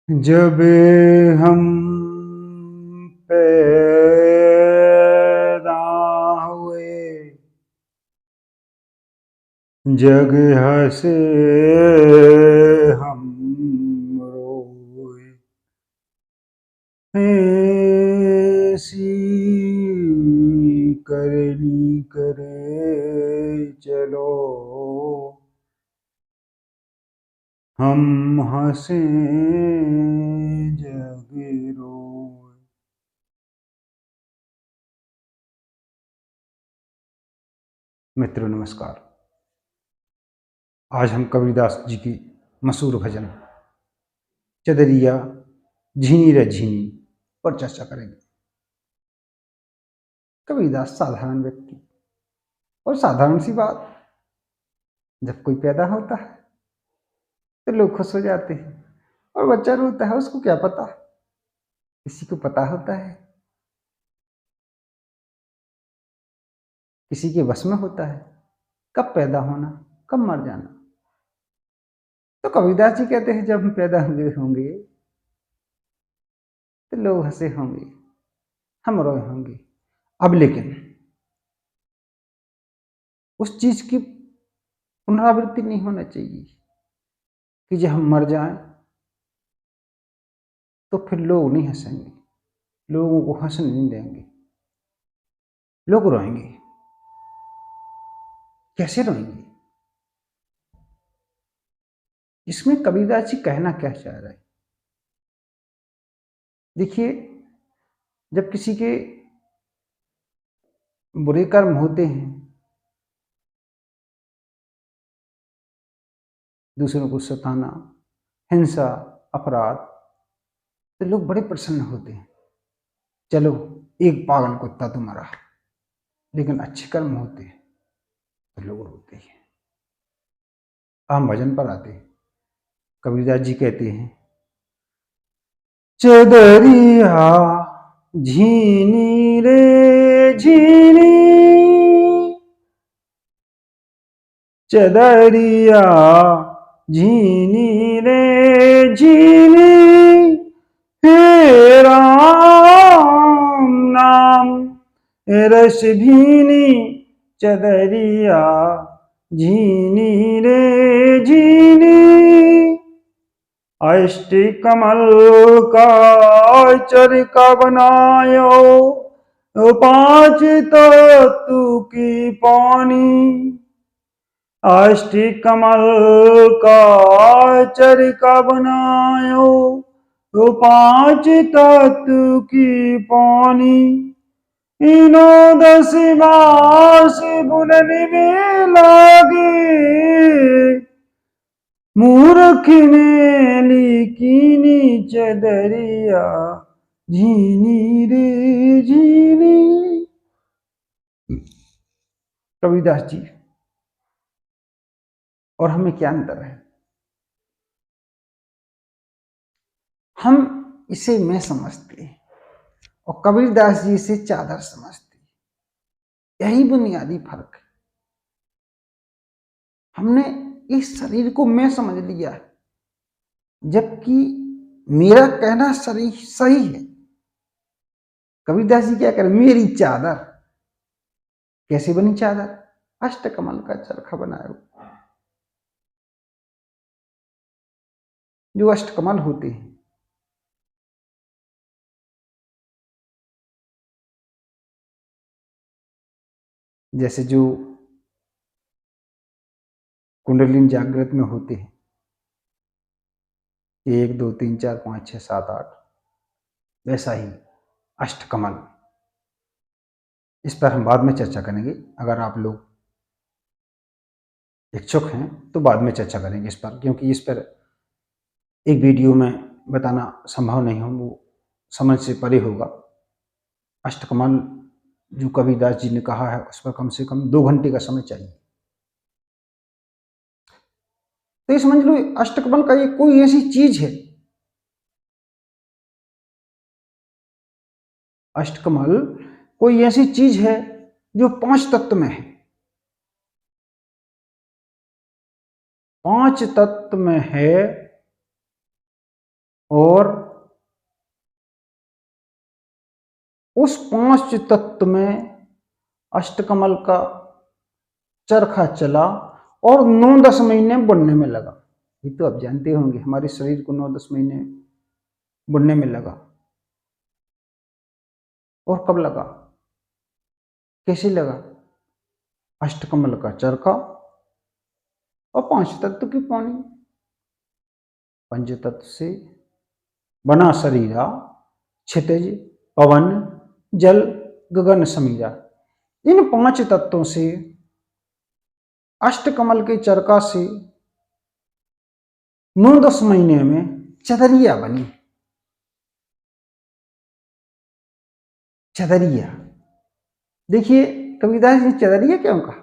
जब हम पैदा हुए जग हंसे हम रोए, ऐसी करनी करे चलो हम हंसे जग रोए। मित्रों नमस्कार। आज हम कबीरदास जी की मशहूर भजन चदरिया झीनी रे झीनी पर चर्चा करेंगे। कबीरदास साधारण व्यक्ति और साधारण सी बात, जब कोई पैदा होता है तो लोग खुश हो जाते हैं और बच्चा रोता है, उसको क्या पता, किसी को पता होता है, किसी के वश में होता है कब पैदा होना कब मर जाना। तो कबीरदास जी कहते हैं जब हम पैदा हुए होंगे तो लोग हंसे होंगे, हम रोए होंगे। अब लेकिन उस चीज की पुनरावृत्ति नहीं होना चाहिए कि जब हम मर जाएं तो फिर लोग नहीं हंसेंगे, लोगों को हंसने नहीं देंगे, लोग रोएंगे। कैसे रोएंगे? इसमें कबीरदास जी कहना क्या चाह रहे हैं? देखिए, जब किसी के बुरे कर्म होते हैं, दूसरों को सताना, हिंसा, अपराध, तो लोग बड़े प्रसन्न होते हैं। चलो एक पागल कुत्ता तो मरा, लेकिन अच्छे कर्म होते हैं तो लोग रोते हैं। हम भजन पर आते हैं। कबीरदास जी कहते हैं, चदरिया झीनी रे झीनी, चदरिया झीनी रे झीनी, हे राम नाम रस भीनी, चदरिया झीनी रे झीनी, अष्टि कमल का चरका बनायो, पांच तत्व की पानी, अष्टि कमल का चरका बनायो, पांच तत्व की पानी, इनो दस मास बुनन में लागे, मूर्ख ने लिखीनी चदरिया झीनी रे झीनी। कबीरदास जी और हमें क्या अंतर है? हम इसे मैं समझते हैं और कबीरदास जी इसे चादर समझते हैं। यही बुनियादी फर्क है। हमने इस शरीर को मैं समझ लिया है, जबकि मेरा कहना सही है। कबीरदास जी क्या करें? मेरी चादर। कैसे बनी चादर? अष्टकमल का चरखा बनाया, जो अष्टकमल होते हैं। जैसे जो कुंडलिनी जागृत में होते हैं, 1 2 3 4 5 6 7 8, वैसा ही अष्टकमल। इस पर हम बाद में चर्चा करेंगे। अगर आप लोग इच्छुक हैं तो बाद में चर्चा करेंगे इस पर, क्योंकि इस पर एक वीडियो में बताना संभव नहीं हो, वो समझ से परे होगा। अष्टकमल जो कबीरदास जी ने कहा है, उस पर कम से कम 2 घंटे का समय चाहिए। तो ये समझ लो, अष्टकमल का ये कोई ऐसी चीज है, अष्टकमल कोई ऐसी चीज है जो 5 तत्व में है। 5 तत्व में है और उस 5 तत्व में अष्टकमल का चरखा चला और 9-10 महीने बुनने में लगा। ये तो आप जानते होंगे, हमारे शरीर को 9-10 महीने बुनने में लगा। और कब लगा, कैसे लगा? अष्टकमल का चरखा और 5 तत्व की पानी, पंच तत्व से बना शरीरा, क्षितिज पवन जल गगन समीरा। इन 5 तत्वों से अष्टकमल के चरखा से 9-10 महीने में चदरिया बनी। चदरिया, देखिए कबीरदास जी चदरिया क्यों कहा?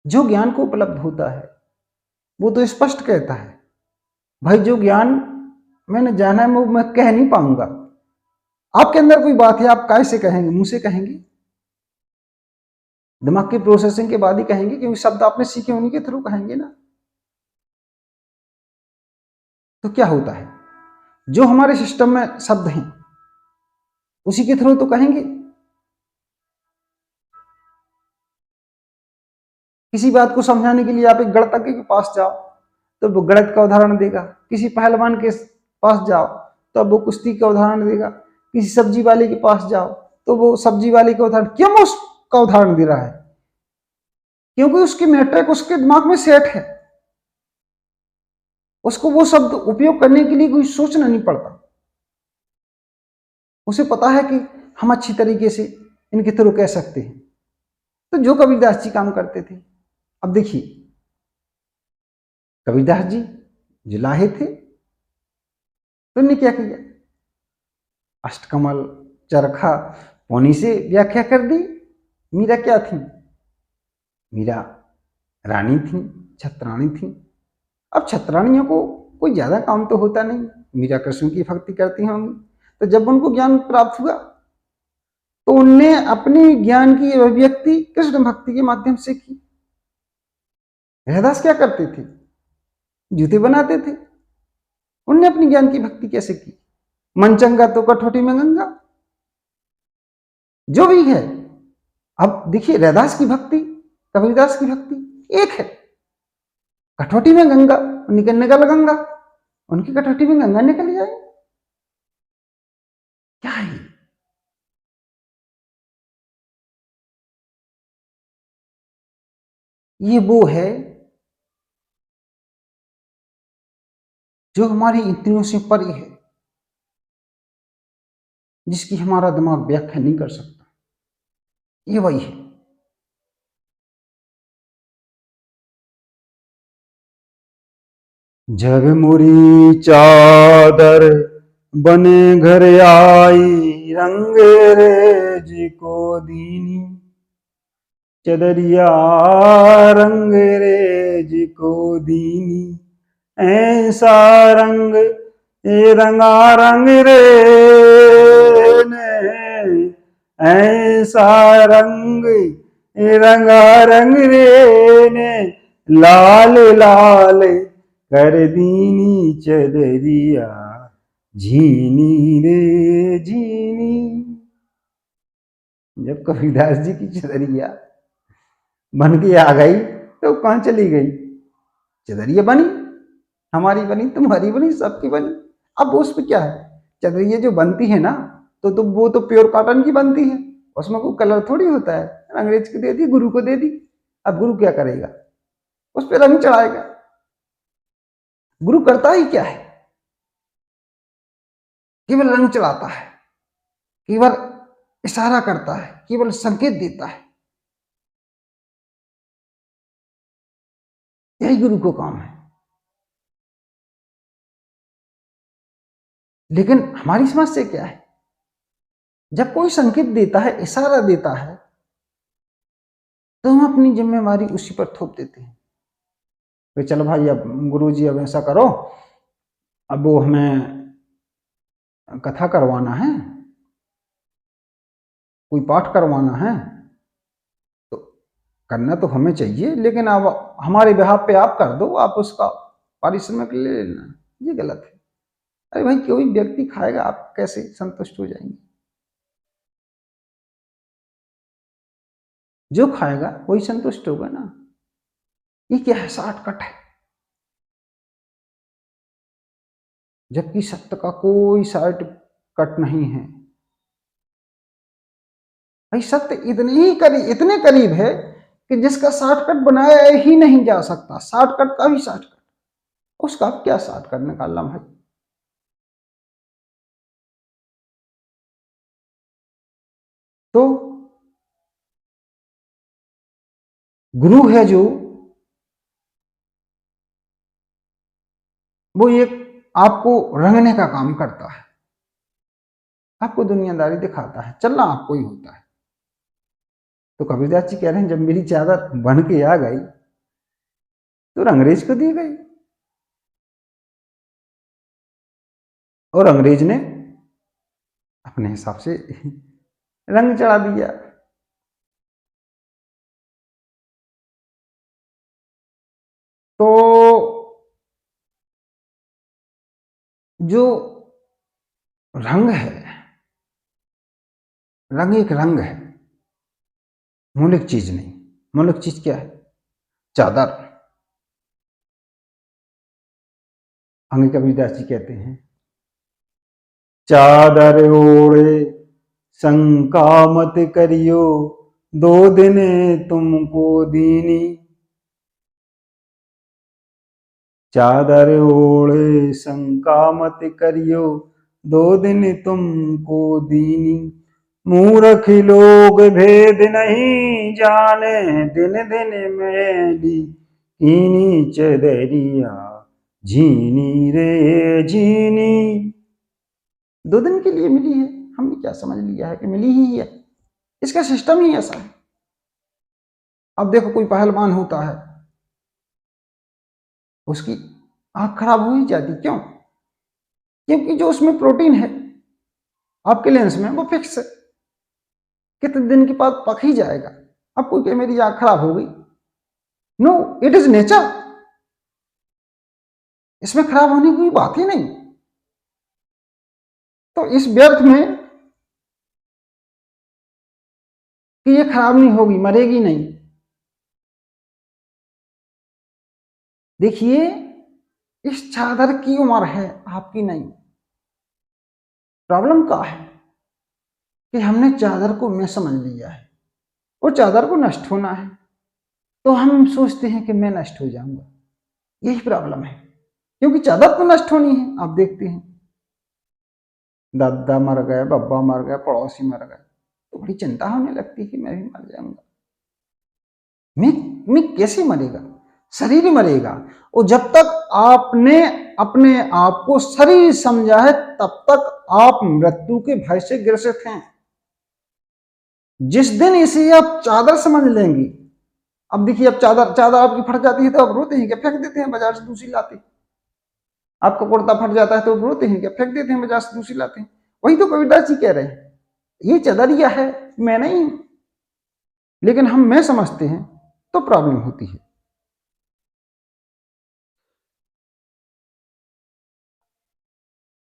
जो ज्ञान को उपलब्ध होता है वो तो स्पष्ट कहता है, भाई जो ज्ञान मैंने जाना है वो मैं कह नहीं पाऊंगा। आपके अंदर कोई बात है, आप कैसे कहेंगे? मुंह से कहेंगे? दिमाग की प्रोसेसिंग के बाद ही कहेंगे, क्योंकि शब्द आपने सीखे उन्हीं के थ्रू कहेंगे ना। तो क्या होता है, जो हमारे सिस्टम में शब्द हैं उसी के थ्रू तो कहेंगे। किसी बात को समझाने के लिए आप एक गणितज्ञ के पास जाओ तो वो गणित का उदाहरण देगा, किसी पहलवान के पास जाओ तो वो कुश्ती का उदाहरण देगा, किसी सब्जी वाले के पास जाओ तो वो सब्जी वाले का उदाहरण, क्यों वो उसका उदाहरण दे रहा है? क्योंकि उसकी मैट्रिक उसके दिमाग में सेट है, उसको वो शब्द उपयोग करने के लिए कोई सोचना नहीं पड़ता। उसे पता है कि हम अच्छी तरीके से इनके थ्रू कह सकते हैं। तो जो कबीरदास जी काम करते थे, अब देखिए कबीरदास जी जो लाहे थे तो उन्होंने क्या किया, अष्टकमल चरखा पानी से व्याख्या कर दी। मीरा क्या थी? मीरा रानी थी, छत्राणी थी। अब छत्राणियों को कोई ज्यादा काम तो होता नहीं, मीरा कृष्ण की भक्ति करती होंगी। तो जब उनको ज्ञान प्राप्त हुआ तो उनने अपनी ज्ञान की अभिव्यक्ति कृष्ण भक्ति के माध्यम से की। रैदास क्या करते थे? जूते बनाते थे। उनने अपनी ज्ञान की भक्ति कैसे की? मन चंगा तो कठौती में गंगा, जो भी है। अब देखिए रैदास की भक्ति, कबीरदास की भक्ति एक है। कठौती में गंगा निकल गंगा, उनकी कठौती में गंगा निकल जाए, क्या है? ये वो है जो हमारी इंद्रियों से परे है, जिसकी हमारा दिमाग व्याख्या नहीं कर सकता। ये वही है। जब मोरी चादर बने घर आई, रंग रेज को दीनी चदरिया, रंग रेज को दीनी, ऐसा रंग रंगा रंग रे ने, ऐसा रंग रंगा रंग रे ने, लाल लाल कर दीनी चदरिया, झीनी रे झीनी। जब कबीरदास जी की चदरिया बन के आ गई तो कहां चली गई? चदरिया बनी, हमारी बनी, तुम्हारी बनी, सबकी बनी। अब उस पे क्या है, चदरिया जो बनती है ना तो वो तो प्योर कॉटन की बनती है, उसमें कोई कलर थोड़ी होता है। अंग्रेज को दे दी, गुरु को दे दी। अब गुरु क्या करेगा? उस पर रंग चढ़ाएगा। गुरु करता ही क्या है? केवल रंग चढ़ाता है, केवल इशारा करता है, केवल संकेत देता है। यही गुरु को काम है। लेकिन हमारी समझ से क्या है, जब कोई संकेत देता है, इशारा देता है, तो हम अपनी जिम्मेवारी उसी पर थोप देते हैं। तो चलो भाई अब गुरु जी अब ऐसा करो, अब वो हमें कथा करवाना है, कोई पाठ करवाना है, तो करना तो हमें चाहिए, लेकिन अब हमारे बिहाफ पे आप कर दो, आप उसका पारिश्रमिक ले लेना, ये गलत है। अरे भाई कोई व्यक्ति खाएगा, आप कैसे संतुष्ट हो जाएंगे? जो खाएगा वही संतुष्ट होगा ना। ये क्या है, शॉर्टकट है। जबकि सत्य का कोई शॉर्ट कट नहीं है भाई। सत्य इतने करीब है कि जिसका शॉर्टकट बनाया ही नहीं जा सकता। शॉर्टकट का भी शॉर्टकट, उसका आप क्या शॉर्टकट निकालना भाई? तो गुरु है जो, वो एक आपको रंगने का काम करता है, आपको दुनियादारी दिखाता है, चलना आपको ही होता है। तो कबीरदास जी कह रहे हैं, जब मेरी चादर बन के आ गई तो अंग्रेज को दी गई, और अंग्रेज ने अपने हिसाब से रंग चढ़ा दिया। तो जो रंग है, रंग एक रंग है, मौलिक चीज नहीं। मौलिक चीज क्या है? चादर। आगे कबीरदास जी कहते हैं, चादर ओढ़े शंका मत करियो, 2 दिन तुमको दीनी। चादर ओढ़े शंका मत करियो, 2 दिन तुमको दीनी। मूर्ख लोग भेद नहीं जाने, दिन दिन मैली कीनी चदरिया झीनी रे झीनी। 2 दिन के लिए मिली है, हमने क्या समझ लिया है कि मिली ही है। इसका सिस्टम ही ऐसा है। अब देखो कोई पहलवान होता है, उसकी आंख खराब हो ही जाती, क्यों? क्योंकि जो उसमें प्रोटीन है आपके लेंस में वो फिक्स है, कितने दिन के बाद पक ही जाएगा। अब कोई कहे मेरी आंख खराब हो गई, नो, इट इज नेचर, इसमें खराब होने की कोई बात ही नहीं। तो इस व्यर्थ में कि ये खराब नहीं होगी, मरेगी नहीं, देखिए इस चादर की उम्र है, आपकी नहीं। प्रॉब्लम क्या है कि हमने चादर को मैं समझ लिया है और चादर को नष्ट होना है, तो हम सोचते हैं कि मैं नष्ट हो जाऊंगा। यही प्रॉब्लम है, क्योंकि चादर तो नष्ट होनी है। आप देखते हैं दादा मर गए, बब्बा मर गए, पड़ोसी मर गए, तो बड़ी चिंता होने लगती है कि मैं भी मर जाऊंगा। मैं कैसे मरेगा? शरीर ही मरेगा। और जब तक आपने अपने आप को शरीर समझा है तब तक आप मृत्यु के भय से ग्रसित हैं। जिस दिन इसे आप चादर समझ लेंगी, अब देखिए, अब चादर चादर आपकी फट जाती है तो आप रोते हैं क्या? फेंक देते हैं बाजार से दूसरी लाते। आपका कुर्ता फट जाता है तो रोते हैं क्या? फेंक देते हैं बाजार से दूसरी लाते हैं। वही तो कबीरदास जी कह रहे हैं, ये चदरिया है, मैं नहीं हूं। लेकिन हम मैं समझते हैं तो प्रॉब्लम होती है।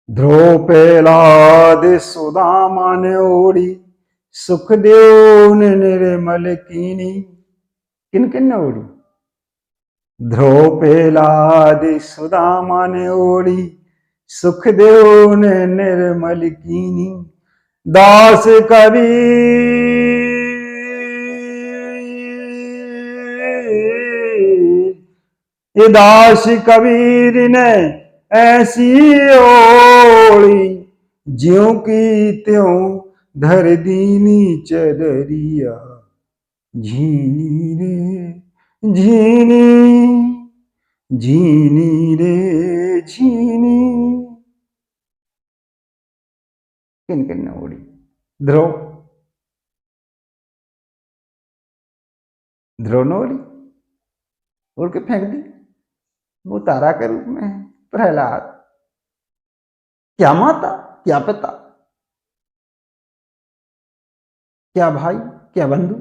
ध्रुव सुदामा ने ओढ़ी, सुखदेव ने निर्मल कीनी। किन किन ने ओढ़ी? ध्रुव सुदामा ने ओढ़ी, सुखदेव ने निर्मल कीनी। दास कबीर, ये दास कबीर ने ऐसी ओढ़ी, ज्यों की त्यों धर दीनी चदरिया झीनी रे झीनी, झीनी रे झीनी। किन किन ने ओढ़ी? ध्रुव, ध्रुव ने ओढ़ी, उड़ के फेंक दी। वो तारा के रूप में है प्रहलाद। क्या माता, क्या पिता, क्या भाई, क्या बंधु।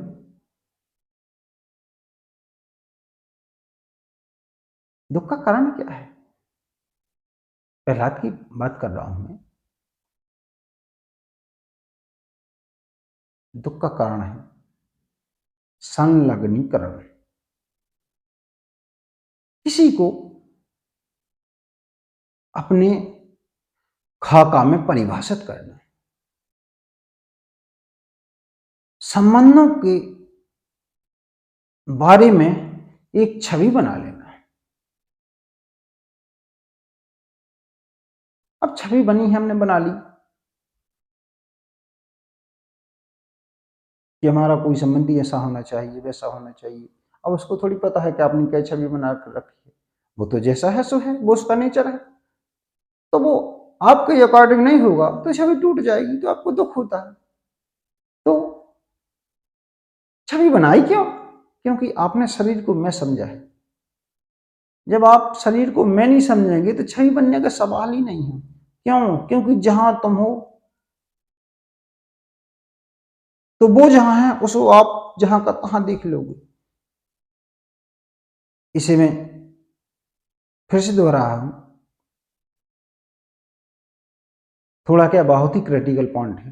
दुख का कारण क्या है? प्रहलाद की बात कर रहा हूं मैं। दुख का कारण है संलग्नीकरण। किसी को अपने खाका में परिभाषित करना, संबंधों के बारे में एक छवि बना लेना। अब छवि बनी है, हमने बना ली कि हमारा कोई संबंधी ऐसा होना चाहिए, वैसा होना चाहिए। अब उसको थोड़ी पता है कि आपने क्या छवि बना कर रखी है। वो तो जैसा है सो है, वो उसका नेचर है। तो वो आपके अकॉर्डिंग नहीं होगा तो छवि टूट जाएगी, तो आपको दुख होता है। तो छवि बनाई क्यों? क्योंकि आपने शरीर को मैं समझा है। जब आप शरीर को मैं नहीं समझेंगे तो छवि बनने का सवाल ही नहीं है। क्यों? क्योंकि जहां तुम हो तो वो जहां है उसको आप जहां का तहां देख लोगे। इसे मैं फिर से दोहरा हूं, थोड़ा क्या बहुत ही क्रिटिकल पॉइंट है।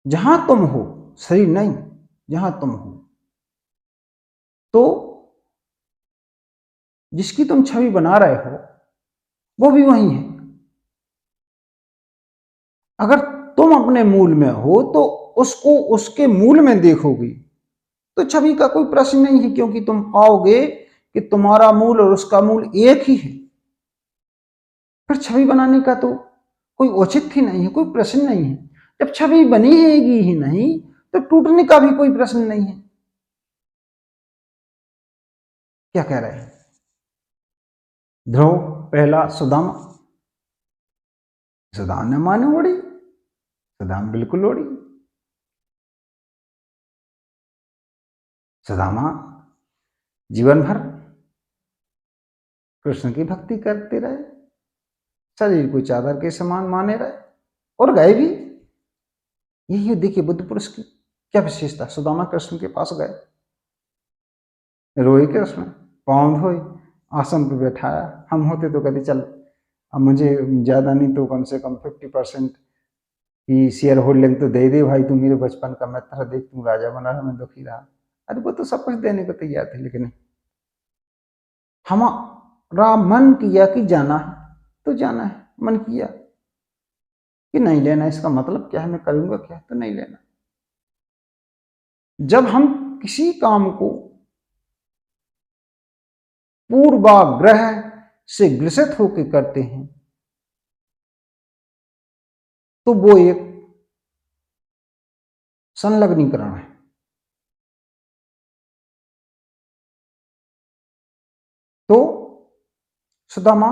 जहां तुम हो, शरीर नहीं, जहां तुम हो, तो जिसकी तुम छवि बना रहे हो वो भी वही है। अगर तुम अपने मूल में हो तो उसको उसके मूल में देखोगी तो छवि का कोई प्रश्न नहीं है, क्योंकि तुम पाओगे कि तुम्हारा मूल और उसका मूल एक ही है। फिर छवि बनाने का तो कोई औचित्य ही नहीं है, कोई प्रश्न नहीं है। जब छवि बनी हैगी ही नहीं तो टूटने का भी कोई प्रश्न नहीं है। क्या कह रहे हैं? ध्रुव पहला सुदामा, सुदाम ने माने ओढ़ी, सुदाम बिल्कुल ओढ़ी। सुदामा जीवन भर कृष्ण की भक्ति करते रहे, शरीर को चादर के समान माने रहे और गए भी। यही देखिए बुद्ध पुरुष की क्या विशेषता। सुदामा कृष्ण के पास गए, रोए कृष्ण, पाँव धोए, आसन पर बैठाया। हम होते तो कहते चल अब मुझे ज्यादा नहीं तो कम से कम 50% की शेयर होल्डिंग तो दे दे भाई, तू मेरे बचपन का मित्र, देख तू राजा बना रहा, मैं दुखी रहा। अरे वो तो सब कुछ देने को तैयार थे, लेकिन हमारा मन किया कि जाना है तो जाना है, मन किया कि नहीं लेना, इसका मतलब क्या है, मैं करूंगा क्या, तो नहीं लेना। जब हम किसी काम को पूर्वाग्रह से ग्रसित होकर करते हैं तो वो एक संलग्नीकरण है। तो सुदामा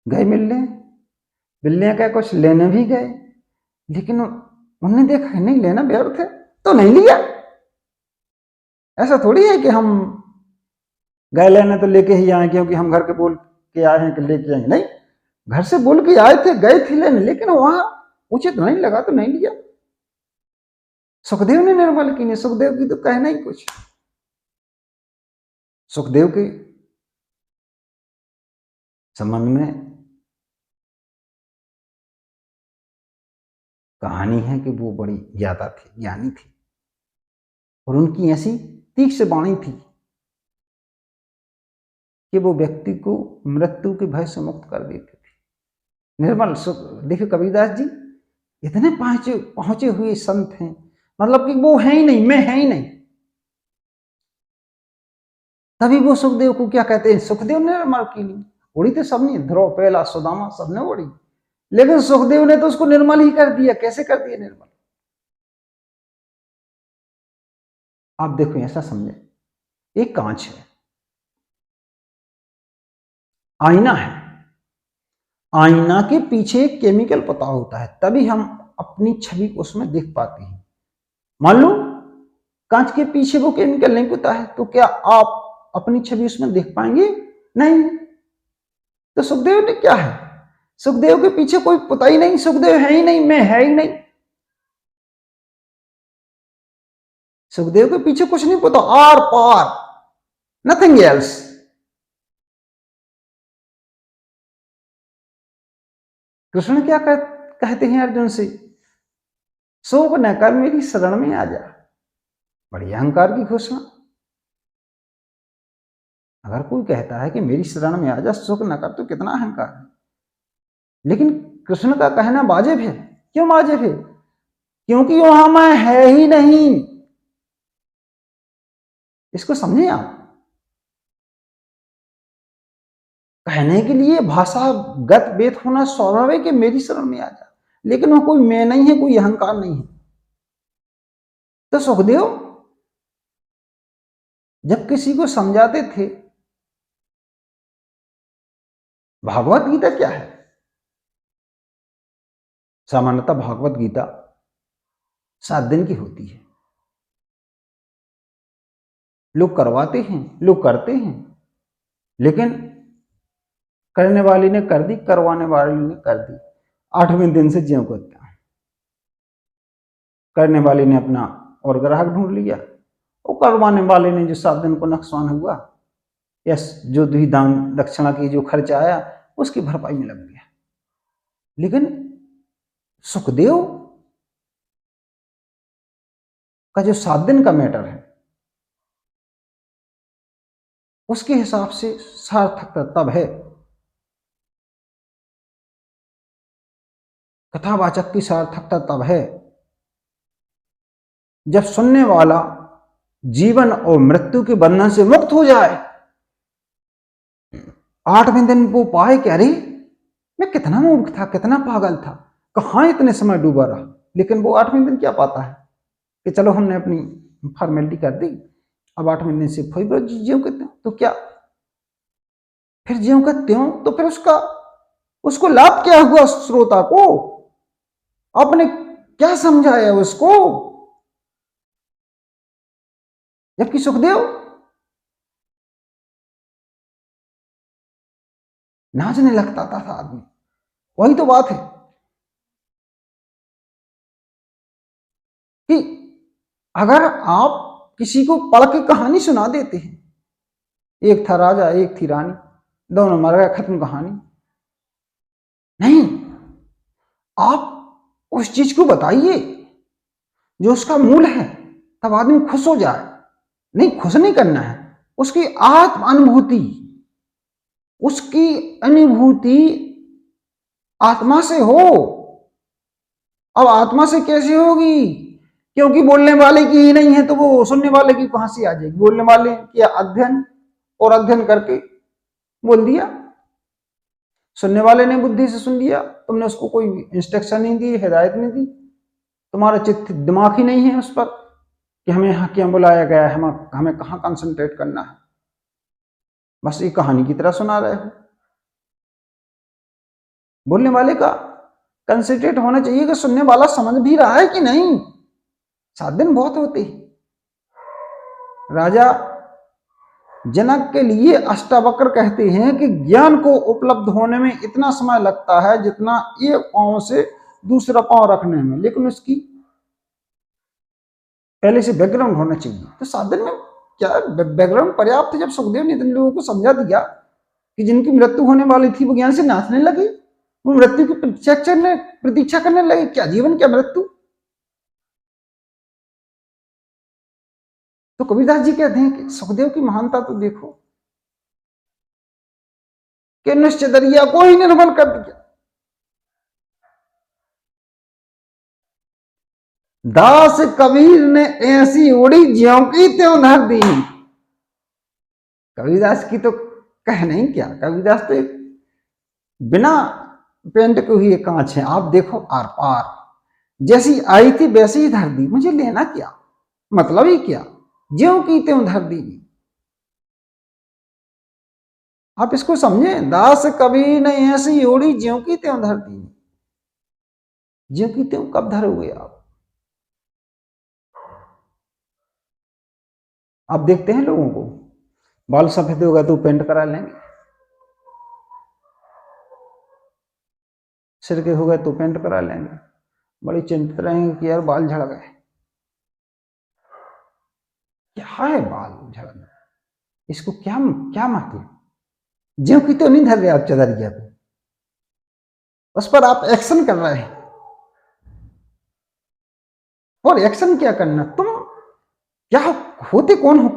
गए मिलने, मिलने का कुछ लेने भी गए, लेकिन उन्होंने देखा नहीं लेना व्यर्थ है तो नहीं लिया। ऐसा थोड़ी है कि हम गए लेने तो लेके ही आए क्योंकि हम घर के बोल के आए हैं कि लेके आए, नहीं, घर से बोल के आए थे, गए थे लेने, लेकिन वहां उचित नहीं लगा तो नहीं लिया। सुखदेव ने निर्मल की नहीं, सुखदेव की तो कहना ही कुछ। सुखदेव के संबंध में कहानी है कि वो बड़ी ज्यादा थी, ज्ञानी थी, और उनकी ऐसी तीक्ष्ण वाणी थी कि वो व्यक्ति को मृत्यु के भय से मुक्त कर देते थे। निर्मल सुख देखिए, कबीरदास जी इतने पहुंचे पहुंचे हुए संत हैं, मतलब कि वो है ही नहीं, मैं है ही नहीं। तभी वो सुखदेव को क्या कहते हैं, सुखदेव ने निर्मल की नहीं ओढ़ी, तो सबने, ध्रुव पहला सुदामा सबने ओढ़ी, लेकिन सुखदेव ने तो उसको निर्मल ही कर दिया। कैसे कर दिया निर्मल? आप देखो, ऐसा समझे, एक कांच है, आईना है, आईना के पीछे एक केमिकल पता होता है, तभी हम अपनी छवि को उसमें देख पाते हैं। मान लो कांच के पीछे वो केमिकल नहीं पता है तो क्या आप अपनी छवि उसमें देख पाएंगे? नहीं। तो सुखदेव ने क्या है, सुखदेव के पीछे कोई पता ही नहीं, सुखदेव है ही नहीं, मैं है ही नहीं। सुखदेव के पीछे कुछ नहीं पता, आर पार, नथिंग एल्स। कृष्ण क्या कहते हैं अर्जुन से, शोक न कर मेरी शरण में आ जा। बड़ी अहंकार की घोषणा। अगर कोई कहता है कि मेरी शरण में आ जा, शोक न कर, तो कितना अहंकार है। लेकिन कृष्ण का कहना वाजिब है। क्यों वाजिब है? क्योंकि वहां मैं है ही नहीं। इसको समझे आप। कहने के लिए भाषागत वेद होना स्वाभाविक है, मेरी शरण में आ जा, लेकिन वह कोई मैं नहीं है, कोई अहंकार नहीं है। तो सुखदेव जब किसी को समझाते थे, भागवत गीता क्या है? सामान्यतः भागवत गीता 7 दिन की होती है। लोग करवाते हैं, लोग करते हैं, लेकिन करने वाली ने कर दी, करवाने वाली ने कर दी। 8वें दिन से ज्यों करते हैं। करने वाली ने अपना और ग्राहक ढूंढ लिया, और करवाने वाले ने जो 7 दिन को नुकसान हुआ या जो भी दान दक्षिणा की जो खर्चा आया, उसकी भरपाई में लग गया। लेकिन सुखदेव का जो 7 दिन का मैटर है, उसके हिसाब से सार्थकता तब है, कथावाचक की सार्थकता तब है, जब सुनने वाला जीवन और मृत्यु के बंधन से मुक्त हो जाए। 8वें दिन वो पाए कि अरे मैं कितना मूर्ख था, कितना पागल था, कहां इतने समय डूबा रहा। लेकिन वो 8वें दिन क्या पाता है कि चलो हमने अपनी फॉर्मेलिटी कर दी, अब 8वें दिन से फिर ज्यों कहते हो, तो क्या फिर ज्यों कहते हो, तो फिर उसको लाभ क्या हुआ? श्रोता को आपने क्या समझाया उसको? जबकि सुखदेव नाचने लगता था आदमी। वही तो बात है कि अगर आप किसी को पढ़ के कहानी सुना देते हैं, एक था राजा, एक थी रानी, दोनों मर गए, खत्म कहानी। नहीं, आप उस चीज को बताइए जो उसका मूल है, तब आदमी खुश हो जाए। नहीं, खुश नहीं करना है, उसकी आत्म अनुभूति, उसकी अनुभूति आत्मा से हो। अब आत्मा से कैसे होगी? क्योंकि बोलने वाले की ही नहीं है, तो वो सुनने वाले की कहां से आ जाएगी? बोलने वाले किया अध्ययन, और अध्ययन करके बोल दिया। सुनने वाले ने बुद्धि से सुन लिया, तुमने उसको कोई इंस्ट्रक्शन नहीं दी, हिदायत नहीं दी, तुम्हारा चित्त दिमाग ही नहीं है उस पर कि हमें यहाँ क्यों बुलाया गया है, हमें कहाँ कंसंट्रेट करना है। बस एक कहानी की तरह सुना रहे हो। बोलने वाले का कंसंट्रेट होना चाहिए कि सुनने वाला समझ भी रहा है कि नहीं। 7 दिन बहुत होते हैं। राजा जनक के लिए अष्टावक्र कहते हैं कि ज्ञान को उपलब्ध होने में इतना समय लगता है जितना एक पांव से दूसरा पांव रखने में, लेकिन उसकी पहले से बैकग्राउंड होना चाहिए। तो 7 दिन में क्या बैकग्राउंड पर्याप्त है? जब सुखदेव ने इतने लोगों को समझा दिया कि जिनकी मृत्यु होने वाली थी वो ज्ञान से नाचने लगे, वो मृत्यु की प्रतीक्षा करने लगे। क्या जीवन, क्या मृत्यु? तो कबीरदास जी कहते हैं कि सुखदेव की महानता तो देखो कि निश्चय दरिया को ही निर्मल कर दिया। दास कबीर ने ऐसी उड़ी ज्यों की त्यों धर दी। कबीरदास की तो कह नहीं क्या, कबीरदास तो बिना पेंट के हुए कांच है। आप देखो आर पार, जैसी आई थी वैसी ही धर दी, मुझे लेना क्या, मतलब ही क्या, ज्यों की त्यों धर दी। आप इसको समझे, दास कबीर ने ऐसी उड़ी ज्यों की त्यों धर दी। ज्यों की त्यों कब धरोगे आप देखते हैं लोगों को, बाल सफेद होगा तो पेंट करा लेंगे, सिर के हो गए तो पेंट करा लेंगे, बड़ी चिंतित रहेंगे कि यार बाल झड़ गए। क्या है बाल झड़ना? इसको क्या क्या मतलब? ज्यों की तो नहीं धर रहे आप चदरिया पे। उस पर आप एक्शन कर रहे हैं। और एक्शन क्या करना, तुम क्या होते कौन हो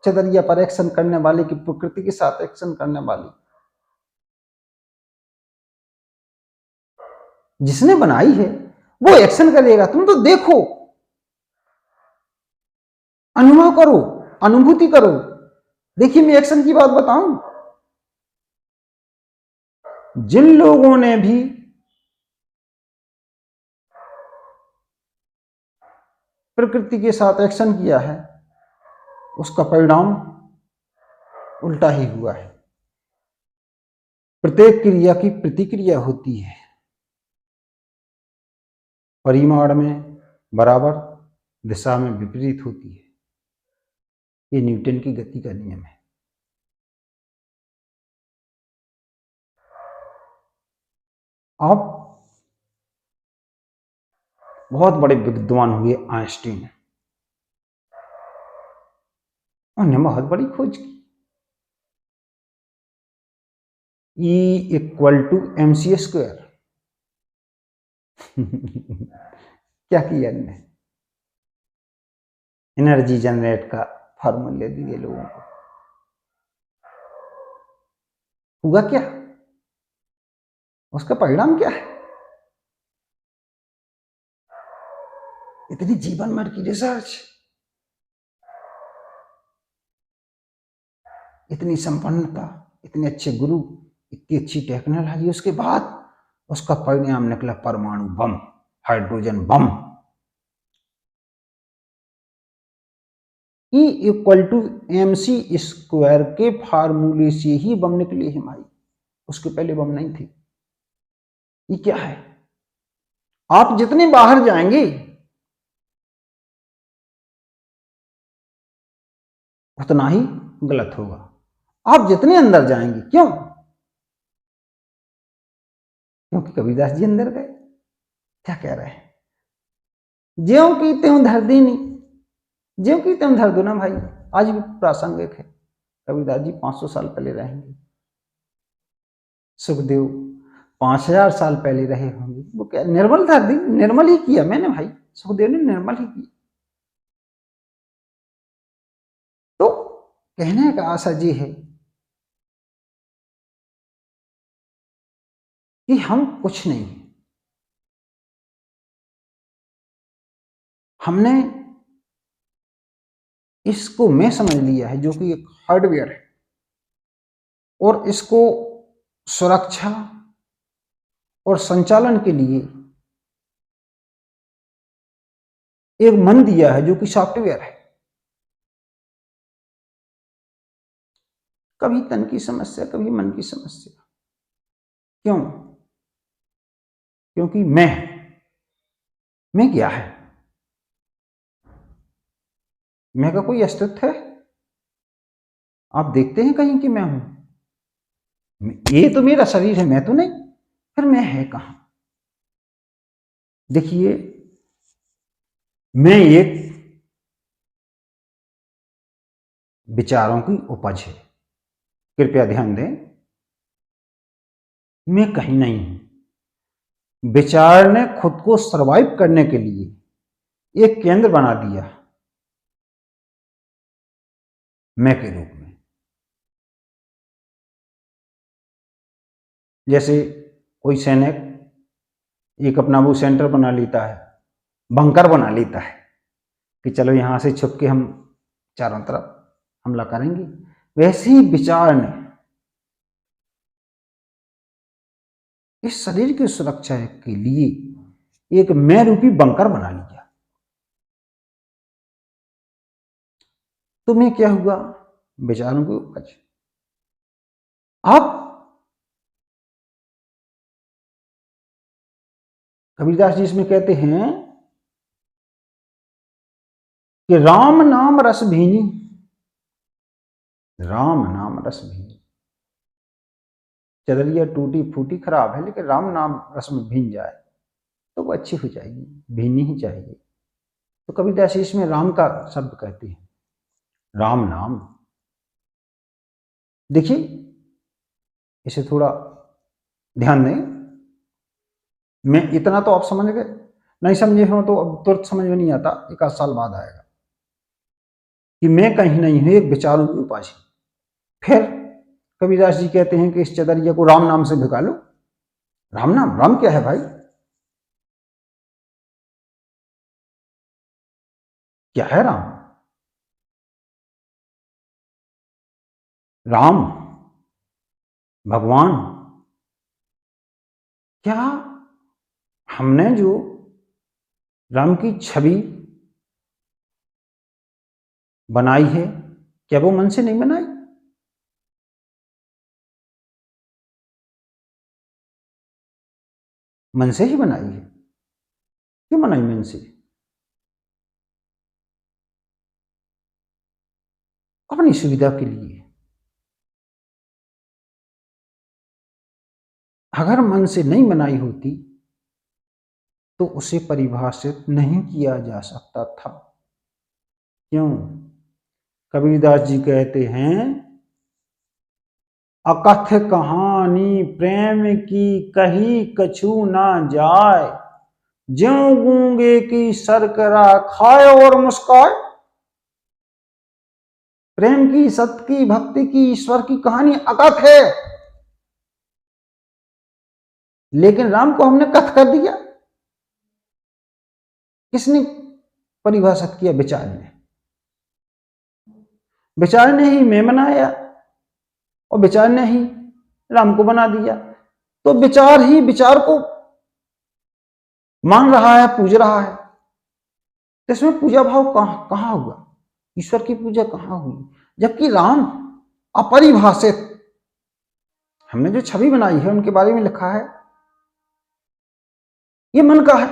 चदरिया पर एक्शन करने वाले की प्रकृति के साथ एक्शन करने वाली? जिसने बनाई है वो एक्शन करेगा, तुम तो देखो, अनुभव करो, अनुभूति करो। देखिए मैं एक्शन की बात बताऊं, जिन लोगों ने भी प्रकृति के साथ एक्शन किया है उसका परिणाम उल्टा ही हुआ है। प्रत्येक क्रिया की प्रतिक्रिया होती है, परिमाण में बराबर, दिशा में विपरीत होती है। ये न्यूटन की गति का नियम है। आप बहुत बड़े विद्वान हुए आइंस्टीन, उन्होंने बहुत बड़ी खोज की, E=mc²। क्या किया इनने? एनर्जी जनरेट का फार्मूले दिए लोगों को। हुआ क्या? उसका परिणाम क्या है? इतनी जीवन भर की रिसर्च, इतनी संपन्नता, इतने अच्छे गुरु, इतनी अच्छी टेक्नोलॉजी, उसके बाद उसका परिणाम निकला परमाणु बम, हाइड्रोजन बम। E=mc² के फार्मूले से ही बम निकले हैं भाई, उसके पहले बम नहीं थे। ये क्या है? आप जितने बाहर जाएंगे उतना ही गलत होगा, आप जितने अंदर जाएंगे। क्यों? क्योंकि कबीरदास जी अंदर गए। क्या कह रहे हैं? ज्यों की त्यों धर देनी, ज्यों की त्यों धर दो ना भाई। आज भी प्रासंगिक है, कबीरदास जी 500 साल पहले रहेंगे, सुखदेव 5000 साल पहले रहे होंगे। वो क्या निर्मल धर दी, निर्मल ही किया मैंने भाई, सुखदेव ने निर्मल ही किया। तो कहने का आशा ये है कि हम कुछ नहीं, हमने इसको मैं समझ लिया है जो कि एक हार्डवेयर है, और इसको सुरक्षा और संचालन के लिए एक मन दिया है जो कि सॉफ्टवेयर है। कभी तन की समस्या, कभी मन की समस्या। क्यों? क्योंकि मैं क्या है? मैं का कोई अस्तित्व है? आप देखते हैं कहीं कि मैं हूं? ये तो मेरा शरीर है, मैं तो नहीं। फिर मैं है कहां? देखिए, मैं एक विचारों की उपज है, कृपया ध्यान दें। मैं कहीं नहीं हूं। विचार ने खुद को सरवाइव करने के लिए एक केंद्र बना दिया मैं के रूप में। जैसे कोई सैनिक एक अपना वो सेंटर बना लेता है, बंकर बना लेता है कि चलो यहां से छुप के हम चारों तरफ हमला करेंगे। वैसे ही विचार ने इस शरीर की सुरक्षा के लिए एक मैं रूपी बंकर बना लिया। तो मैं क्या हुआ? विचारों की उपज। आप कबीरदास जी इसमें कहते हैं कि राम नाम रस भीनी, राम नाम रस भीनी। चदरिया टूटी फूटी खराब है, लेकिन राम नाम रस में भीन जाए तो वो अच्छी हो जाएगी, भीनी ही चाहिए। तो कबीरदास जी इसमें राम का शब्द कहते हैं, राम नाम। देखिए इसे थोड़ा ध्यान दें। मैं इतना तो आप समझ गए, नहीं समझे हो तो अब तुरंत समझ में नहीं आता, एक आध साल बाद आएगा कि मैं कहीं नहीं हूं, एक विचारों की उपाधि। फिर कबीरदास जी कहते हैं कि इस चदरिया को राम नाम से भिगा लो। राम नाम, राम क्या है भाई? क्या है राम? राम भगवान। क्या हमने जो राम की छवि बनाई है, क्या वो मन से नहीं बनाई? मन से ही बनाई है। क्यों बनाई मन से? अपनी सुविधा के लिए। अगर मन से नहीं बनाई होती तो उसे परिभाषित नहीं किया जा सकता था। क्यों? कबीरदास जी कहते हैं, अकथ कहानी प्रेम की कही कछु ना जाए, ज्यों गूंगे की शर्करा खाए और मुस्काए। प्रेम की, सत्य की, भक्ति की, ईश्वर की कहानी अकथ है, लेकिन राम को हमने कथ कर दिया। किसने परिभाषित किया? विचार ने। विचार ने ही मैं बनाया और विचार ने ही राम को बना दिया। तो विचार ही विचार को मान रहा है, पूज रहा है, तो इसमें पूजा भाव कहां हुआ? ईश्वर की पूजा कहां हुई? जबकि राम अपरिभाषित, हमने जो छवि बनाई है उनके बारे में लिखा है, ये मन का है,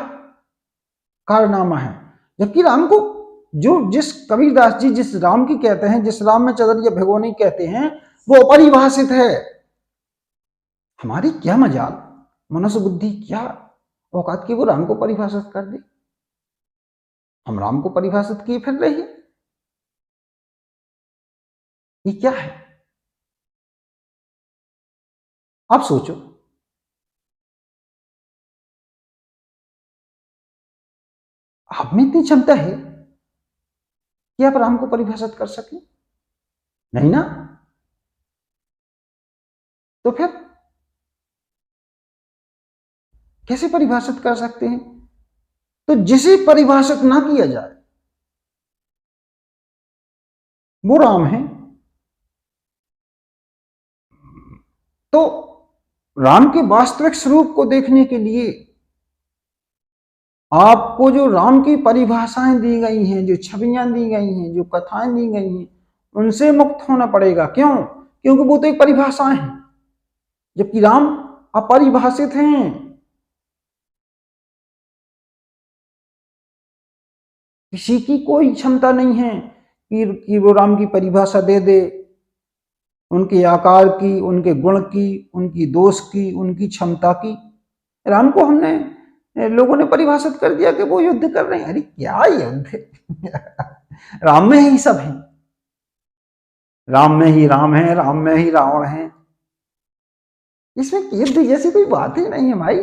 कारनामा है। जबकि राम को जो, जिस कबीरदास जी जिस राम की कहते हैं, जिस राम में चदरिया भिगोनी कहते हैं, वो अपरिभाषित है। हमारी क्या मजाल, मनुष्य बुद्धि क्या औकात की वो राम को परिभाषित कर दे। हम राम को परिभाषित किए फिर रहे हैं। ये क्या है? आप सोचो, आप में इतनी क्षमता है कि आप राम को परिभाषित कर सके? नहीं ना। तो फिर कैसे परिभाषित कर सकते हैं? तो जिसे परिभाषित ना किया जाए वो राम है। तो राम के वास्तविक स्वरूप को देखने के लिए आपको जो राम की परिभाषाएं दी गई हैं, जो छवियां दी गई हैं, जो कथाएं दी गई हैं, उनसे मुक्त होना पड़ेगा। क्यों? क्योंकि वो तो एक परिभाषाएं हैं, जबकि राम अपरिभाषित हैं। किसी की कोई क्षमता नहीं है कि वो राम की परिभाषा दे दे, उनके आकार की, उनके गुण की, उनकी दोष की, उनकी क्षमता की। राम को हमने, लोगों ने परिभाषित कर दिया कि वो युद्ध कर रहे हैं। अरे क्या युद्ध? राम में ही सब है। राम में ही राम है, राम में ही रावण है। इसमें युद्ध जैसी कोई बात ही नहीं है भाई।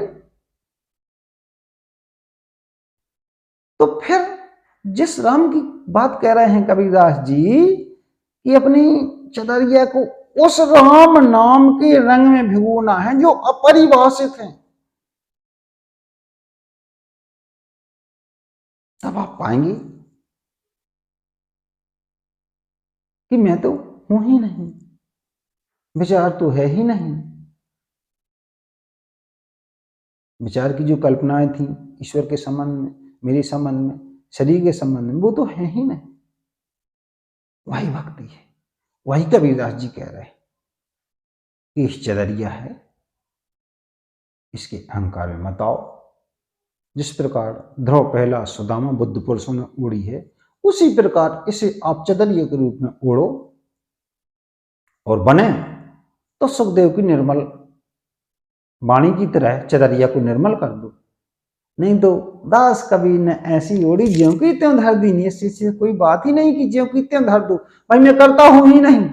तो फिर जिस राम की बात कह रहे हैं कबीरदास जी कि अपनी चदरिया को उस राम नाम के रंग में भिगोना है जो अपरिभाषित है, तब आप पाएंगे कि मैं तो हूं ही नहीं, विचार तो है ही नहीं। विचार की जो कल्पनाएं थी ईश्वर के संबंध में, मेरे संबंध में, शरीर के संबंध में, वो तो है ही नहीं। वही भक्ति है। वही कबीरदास जी कह रहे हैं कि इस चदरिया है, इसके अहंकार में मत आओ। जिस प्रकार ध्रुव पहला सुदामा बुद्ध पुरुषों में उड़ी है, उसी प्रकार इसे आप चदरिया के रूप में ओढ़ो और बने तो सुखदेव की निर्मल वाणी की तरह चदरिया को निर्मल कर दो। नहीं तो दास कबीर ने ऐसी ओढ़ी ज्यों की त्यों धर दी। नहीं, इससे कोई बात ही नहीं कि ज्यों की त्यों धर दो। भाई मैं करता हूं ही नहीं।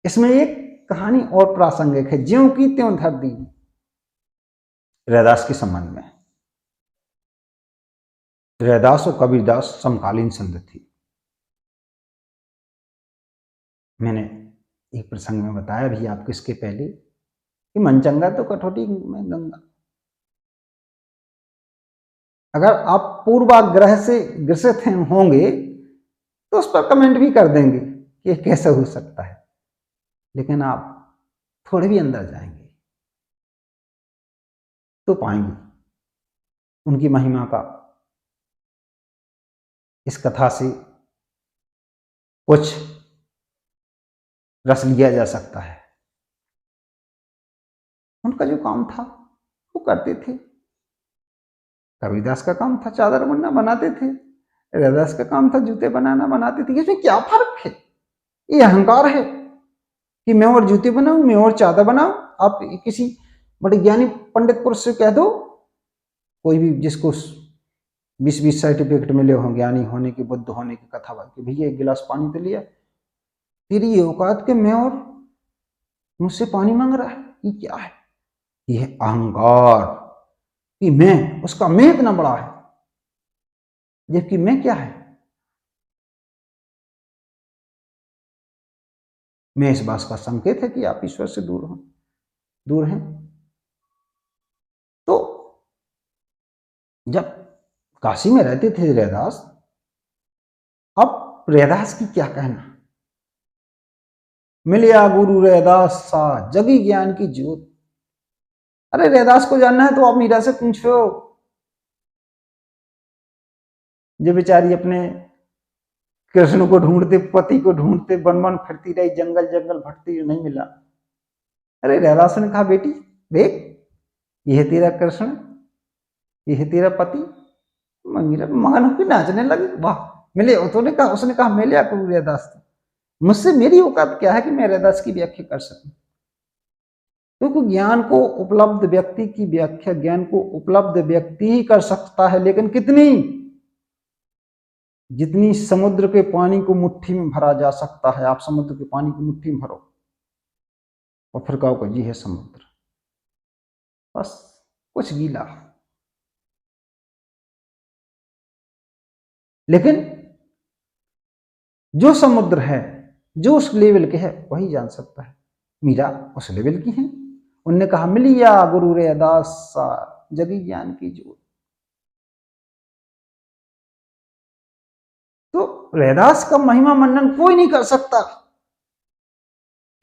इसमें एक कहानी और प्रासंगिक है, ज्यों की त्यों धर दी। रैदास के संबंध में। रैदास और कबीरदास समकालीन संत थी। मैंने एक प्रसंग में बताया भी आपको इसके पहले कि मन चंगा तो कठौती में गंगा। अगर आप पूर्वाग्रह से ग्रसित होंगे तो उस पर कमेंट भी कर देंगे कि कैसे हो सकता है, लेकिन आप थोड़े भी अंदर जाएंगे तो पाएंगे उनकी महिमा का इस कथा से कुछ रस लिया जा सकता है। उनका जो काम था वो करते थे। कबीरदास का काम था चादर बनना, बनाते थे। रैदास का काम था जूते बनाना, बनाते थे। इसमें क्या फर्क है? ये अहंकार है कि मैं और जूते बनाऊं, मैं और चादर बनाऊं। आप किसी बड़े ज्ञानी पंडित पुरुष से कह दो, कोई भी जिसको 20-20 सर्टिफिकेट मिले हों ज्ञानी होने की, बुद्ध होने की कथा कि भैया एक गिलास पानी तो लिया, तेरी ये औकात के मैं और मुझसे पानी मांग रहा है, ये क्या है? ये अहंकार कि मैं इतना बड़ा है, जबकि मैं क्या है? मैं इस बात का संकेत है कि आप ईश्वर से दूर हैं। तो जब काशी में रहते थे रैदास, अब रैदास की क्या कहना, मिलिया गुरु रैदास सा जगी ज्ञान की ज्योत। अरे रैदास को जानना है तो आप मीरा से पूछो, जो बेचारी अपने कृष्ण को ढूंढते, पति को ढूंढते वन वन फिरती रही, जंगल जंगल भटती, नहीं मिला। अरे रैदास ने कहा, बेटी देख, यह तेरा कृष्ण, यह तेरा पति। मीरा मगन होकर नाचने लगी, वाह मिले। उसने कहा मिले गुरु रैदास, मुझसे मेरी औकात क्या है कि मैं रैदास की व्याख्या कर सकूं? क्योंकि ज्ञान को उपलब्ध व्यक्ति की व्याख्या ज्ञान को उपलब्ध व्यक्ति ही कर सकता है, लेकिन कितनी? जितनी समुद्र के पानी को मुट्ठी में भरा जा सकता है। आप समुद्र के पानी को मुट्ठी में भरो और फिर कहो जी है समुद्र, बस कुछ गीला। लेकिन जो समुद्र है, जो उस लेवल के है, वही जान सकता है। मीरा उस लेवल की है। उनने कहा मिलिया गुरु रैदास सा जगी ज्ञान की ज्योत। तो रैदास का महिमा मंडन कोई नहीं कर सकता।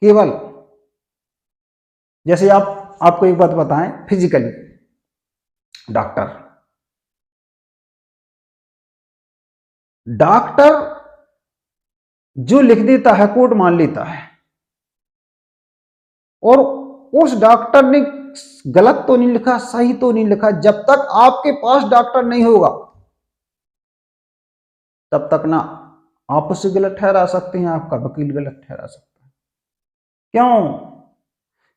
केवल जैसे आपको एक बात बताएं, फिजिकली डॉक्टर जो लिख देता है कोड मान लेता है, और उस डॉक्टर ने गलत तो नहीं लिखा, सही तो नहीं लिखा। जब तक आपके पास डॉक्टर नहीं होगा तब तक ना आप उसे गलत ठहरा सकते हैं, आपका वकील गलत ठहरा सकता है। क्यों?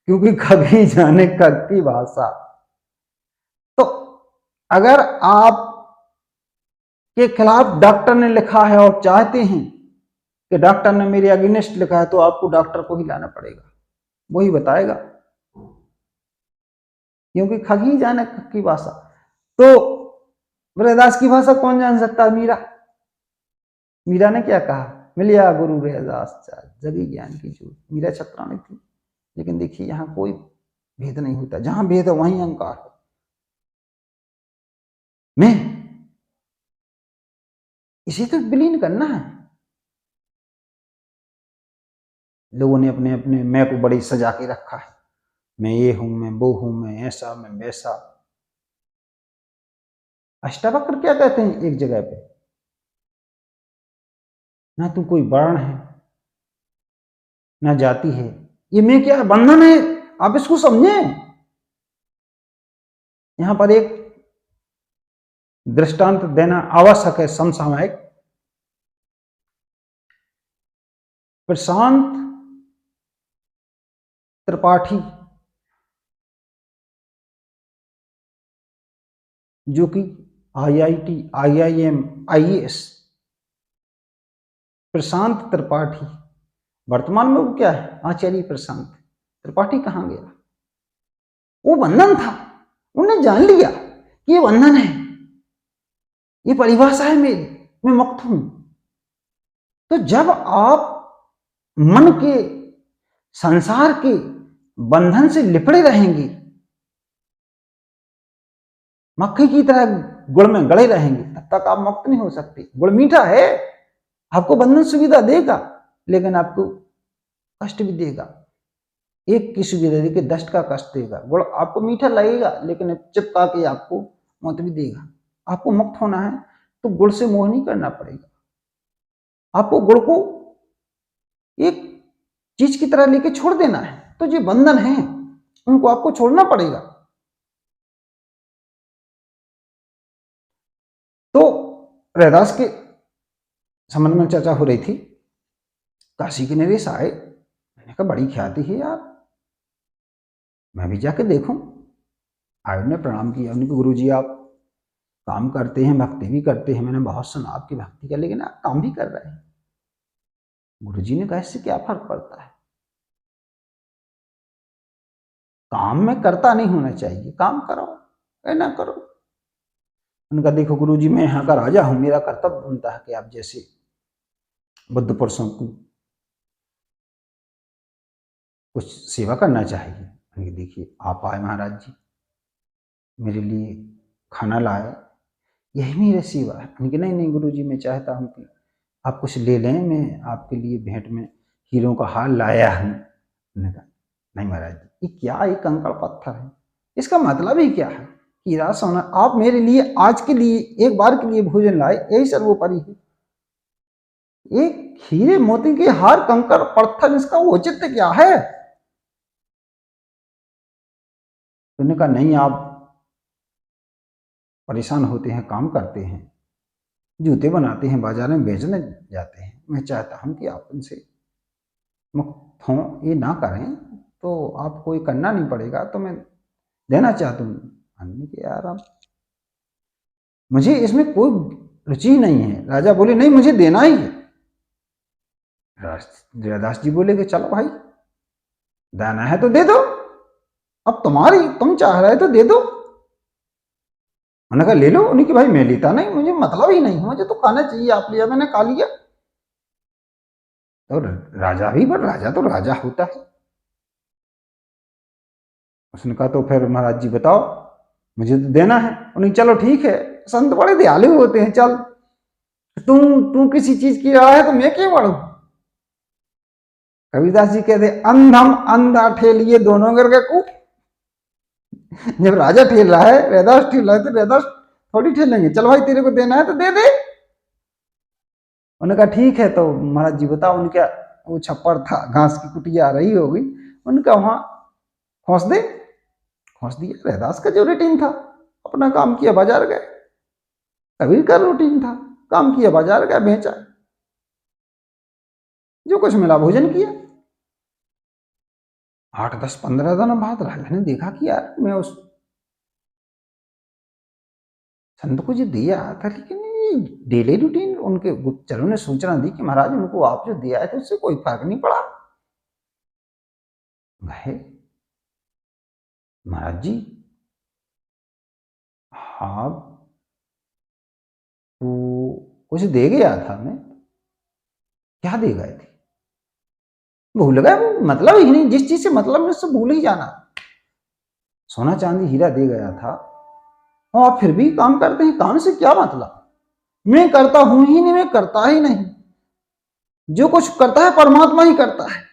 क्योंकि कभी जाने कब की भाषा। तो अगर आप के खिलाफ डॉक्टर ने लिखा है और चाहते हैं कि डॉक्टर ने मेरे अगेंस्ट लिखा है, तो आपको डॉक्टर को ही लाना पड़ेगा, वही बताएगा। क्योंकि खगी जाने की भाषा। तो रैदास की भाषा कौन जान सकता है? मीरा ने क्या कहा? मिलिया गुरु रैदास जगी ज्ञान की ज्योत। मीरा छत्राणी थी, लेकिन देखिए यहां कोई भेद नहीं होता। जहां भेद है वहीं अहंकार है। मैं इसे तो विलीन करना है। लोगों ने अपने अपने मैं को बड़ी सजा के रखा है, मैं ये हूं, मैं वो हूं, मैं ऐसा, मैं वैसा। अष्टावक्र क्या कहते हैं एक जगह पे, ना तू कोई वर्ण है ना जाति है, ये मैं क्या है? बंधन है। आप इसको समझे। यहां पर एक दृष्टांत देना आवश्यक है समसामयिक। प्रशांत त्रिपाठी, जो कि IIT, IIM, IAS, प्रशांत त्रिपाठी, वर्तमान में वो क्या है? आचार्य प्रशांत त्रिपाठी। कहां गया? वो बंधन था। उन्होंने जान लिया कि ये बंधन है, ये परिभाषा है मेरी, मैं मुक्त हूं। तो जब आप मन के, संसार के बंधन से लिपटे रहेंगे, मक्खी की तरह गुड़ में गड़े रहेंगे, तब तक आप मुक्त नहीं हो सकते। गुड़ मीठा है, आपको बंधन सुविधा देगा, लेकिन आपको कष्ट भी देगा। एक की सुविधा देके 10 का कष्ट देगा। गुड़ आपको मीठा लगेगा, लेकिन चिपका के आपको मौत भी देगा। आपको मुक्त होना है तो गुड़ से मोह नहीं करना पड़ेगा। आपको गुड़ को एक चीज की तरह लेके छोड़ देना है। तो जो बंधन है उनको आपको छोड़ना पड़ेगा। तो रैदास के संबंध में चर्चा हो रही थी। काशी के नरेश आए, मैंने कहा बड़ी ख्याति है यार, मैं भी जाके देखूं। आयुष ने प्रणाम किया, उन्होंने कहा गुरु जी आप काम करते हैं, भक्ति भी करते हैं, मैंने बहुत सुना आपकी भक्ति का, लेकिन आप काम भी कर रहे हैं। गुरु जी ने कहा इससे क्या फर्क पड़ता है, काम में करता नहीं होना चाहिए, काम करो या ना करो। उनका देखो गुरु जी मैं यहाँ का राजा हूं, मेरा कर्तव्य बनता है कि आप जैसे बुद्ध पुरुषों की कुछ सेवा करना चाहिए। देखिए आप आए महाराज जी, मेरे लिए खाना लाए, यही मेरी सेवा है। उनके नहीं नहीं गुरु जी मैं चाहता हूँ कि आप कुछ ले लें, मैं आपके लिए भेंट में हीरों का हार लाया हूँ। उन्होंने कहा नहीं महाराज जी, ये क्या, ये कंकड़ पत्थर है, इसका मतलब ही क्या है, हीरा सोना। आप मेरे लिए आज के लिए एक बार के लिए भोजन लाए, यही सर्वोपरि है। एक हीरे मोती के हार कंकड़ पत्थर, इसका औचित्य क्या है। उन्होंने कहा नहीं आप परेशान होते हैं, काम करते हैं, जूते बनाते हैं, बाजार में बेचने जाते हैं, मैं चाहता हूं कि आप उनसे मुक्त हों, ये ना करें तो आपको ये करना नहीं पड़ेगा, तो मैं देना चाहता हूँ। हमने कि यार अब मुझे इसमें कोई रुचि नहीं है। राजा बोले नहीं मुझे देना ही है। जयदास जी बोले कि चलो भाई देना है तो दे दो, अब तुम्हारी, तुम चाह रहे तो दे दो। उन्होंने कहा ले लो। उन्हें कि भाई मैं लेता नहीं, मुझे मतलब ही नहीं, मुझे तो खाना चाहिए, आप लिया मैंने खा लिया। तो राजा भी, पर राजा तो राजा होता है। उसने कहा तो फिर महाराज जी बताओ, मुझे तो देना है। उन्हें चलो ठीक है, संत बड़े दयालु होते हैं, चल तू किसी चीज की रहा है तो मैं क्यों बढ़ू। कबीरदास जी कहते अंधम अंधा ठेलिए दोनों करके कूप। जब राजा ठेल रहा है, रैदास ठेल रहा है, तो रैदास थोड़ी ठेलेंगे। चल भाई तेरे को देना है तो दे दे। उन्होंने कहा ठीक है। तो महाराज जी बताओ, उनका वो छप्पर था, घास की कुटिया आ रही होगी, उनका वहां खोस दे। खोस दिया। रैदास का जो रूटीन था, अपना काम किया बाजार गए। कबीर का रूटीन था, काम किया बाजार गया, बेचा, जो कुछ मिला भोजन किया। 8, 10, 15 दिन बाद राजा ने देखा कि यार मैं उस संत को जो दिया था, लेकिन डेली रूटीन उनके गुप्तचरों ने सूचना दी कि महाराज उनको आप जो दिया है उससे कोई फर्क नहीं पड़ा। गए महाराज जी, हाँ तो कुछ दे गया था मैं। क्या दे गए थे, भूल गए, वो मतलब ही नहीं, जिस चीज से मतलब है उससे भूल ही जाना। सोना चांदी हीरा दे गया था, और आप फिर भी काम करते हैं, काम से क्या मतलब। मैं करता हूं ही नहीं, मैं करता ही नहीं। जो कुछ करता है परमात्मा ही करता है।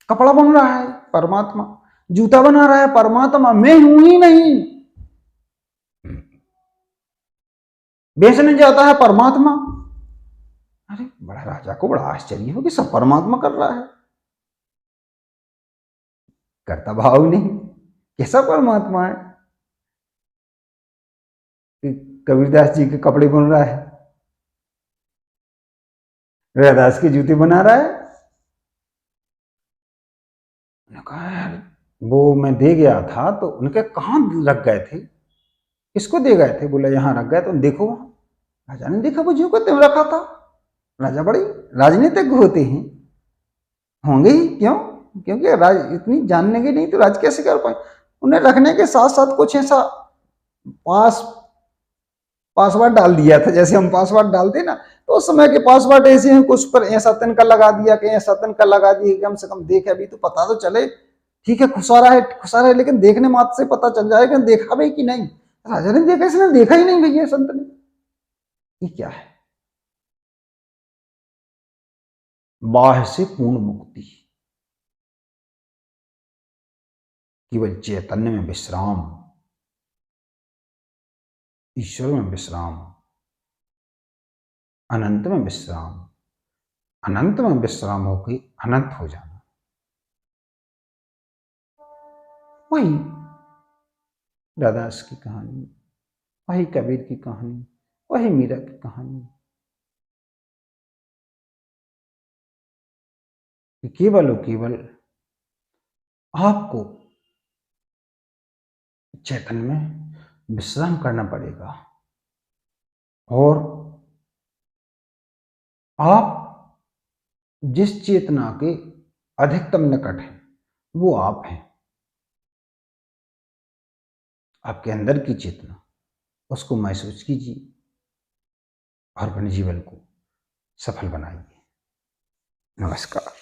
कपड़ा बन रहा है परमात्मा, जूता बना रहा है परमात्मा, मैं हूं ही नहीं। बेचने जाता है परमात्मा। अरे बड़ा राजा को बड़ा आश्चर्य हो कि सब परमात्मा कर रहा है, करता भाव नहीं, कैसा परमात्मा है। कबीरदास जी के कपड़े बन रहा है, रैदास के जूते बना रहा है। कहा यार वो मैं दे गया था, तो उनके कहाँ रख गए थे, किसको दे गए थे। बोला यहाँ रख गए। तो देखो राजा ने देखा वो जो को त्यों रखा था। राजा बड़े राजनीतिक होते हैं, होंगे ही, क्यों, क्योंकि राज इतनी जानने के नहीं तो राज कैसे कर पाए। उन्हें रखने के साथ साथ कुछ ऐसा पासवर्ड डाल दिया था, जैसे हम पासवर्ड डालते ना, तो उस समय के पासवर्ड ऐसे हैं, कुछ पर ऐसा तिनका लगा दिया, कहीं ऐसा तिनका लगा दिया, कम से कम देखे अभी तो पता तो चले। ठीक है, खुशा रहा है, लेकिन देखने मात्र से पता चल जाएगा देखा भी कि नहीं। राजा ने देखा, इसने देखा ही नहीं भैया संत ने। ये क्या है? बाह्य से पूर्ण मुक्ति, केवल चैतन्य में विश्राम, ईश्वर में विश्राम, अनंत में विश्राम, अनंत में विश्राम होकर अनंत हो जाना। वही राधास की कहानी, वही कबीर की कहानी, वही मीरा की कहानी, कि केवल और केवल आपको चैतन्य में विश्राम करना पड़ेगा, और आप जिस चेतना के अधिकतम निकट है वो आप हैं। आपके अंदर की चेतना, उसको महसूस कीजिए और अपने जीवन को सफल बनाइए। नमस्कार।